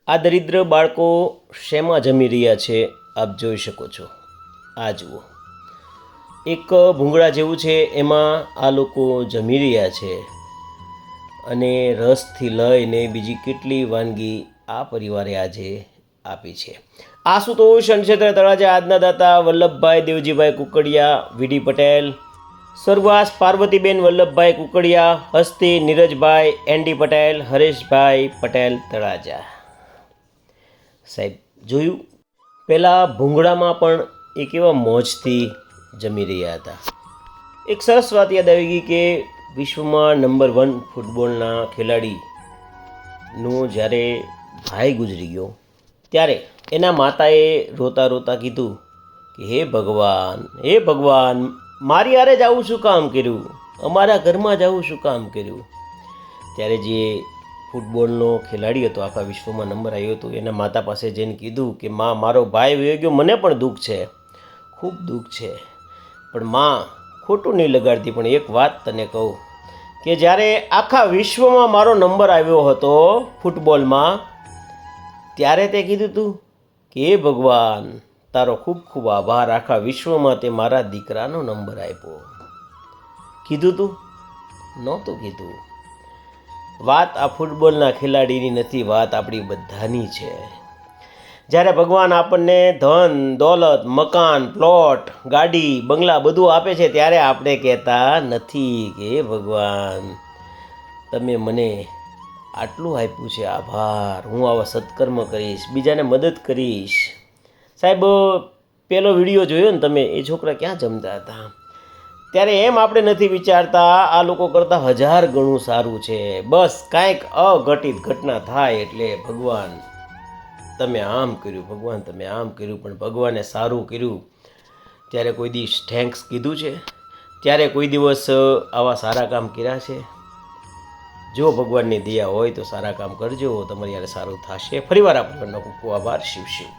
આ દરિદ્ર બાળકો શેમાં જમી રહ્યા છે આપ જોઈ શકો છો। આ જુઓ, એક ભૂંગળા જેવું છે, એમાં આ લોકો જમી રહ્યા છે અને રસથી લઈને બીજી કેટલી વાનગી આ પરિવારે આજે આપી છે। આશુતોષ અનક્ષેત્ર તળાજા આજના દાતા વલ્લભભાઈ દેવજીભાઈ કુકડિયા, વીડી પટેલ, સ્વર્ગવાસ પાર્વતીબેન વલ્લભભાઈ કુકડિયા, હસ્તી નીરજભાઈ એનડી પટેલ, હરેશભાઈ પટેલ તળાજા। સાહેબ જોયું, પહેલાં ભૂંગળામાં પણ એ કેવા મોજથી જમી રહ્યા હતા। એક સરસ વાત યાદ આવી ગઈ કે વિશ્વમાં નંબર 1 ફૂટબોલના ખેલાડીનો જ્યારે ભાઈ ગુજરી ગયો ત્યારે એના માતાએ રોતા રોતા કીધું કે હે ભગવાન, મારી હારે જ આવું શું કામ કર્યું, અમારા ઘરમાં જ આવું શું કામ કર્યું। ત્યારે જે ફૂટબોલનો ખેલાડી હતો, આખા વિશ્વમાં નંબર આવ્યો હતો, એના માતા પાસે જઈને કીધું કે માં, મારો ભાઈ વયો ગયો, મને પણ દુઃખ છે, ખૂબ દુઃખ છે, પણ માં ખોટું નહીં લગાડતી, પણ એક વાત તને કહું કે જ્યારે આખા વિશ્વમાં મારો નંબર આવ્યો હતો ફૂટબોલમાં, ત્યારે તે કીધું હતું કે હે ભગવાન, તારો ખૂબ ખૂબ આભાર, આખા વિશ્વમાં તે મારા દીકરાનો નંબર આપ્યો। કીધું તું? નહોતું કીધું। વાત આ ફૂટબોલના ખેલાડીની નથી, વાત આપણી બધાની છે। જ્યારે ભગવાન આપણને ધન દોલત, મકાન, પ્લોટ, ગાડી, બંગલા બધું આપે છે, ત્યારે આપણે કહેતા નથી કે હે ભગવાન, તમે મને આટલું આપ્યું છે, આભાર, હું આવા સત્કર્મ કરીશ, બીજાને મદદ કરીશ। સાહેબ, પેલો વિડીયો જોયો ને તમે, એ છોકરા ક્યાં જમતા હતા, ત્યારે એમ આપણે નથી વિચારતા આ લોકો કરતાં 1000 ગણું સારું છે। બસ કાંઈક અઘટિત ઘટના થાય એટલે ભગવાન તમે આમ કર્યું, ભગવાન તમે આમ કર્યું, પણ ભગવાને સારું કર્યું ત્યારે કોઈ દિવસ થેન્ક્સ કીધું છે? ત્યારે કોઈ દિવસ આવા સારા કામ કર્યા છે? જો ભગવાનની દયા હોય તો સારા કામ કરજો, તમારી યારે સારું થશે। ફરીવાર આપણો ખૂબ ખૂબ આભાર। શિવ શિવ।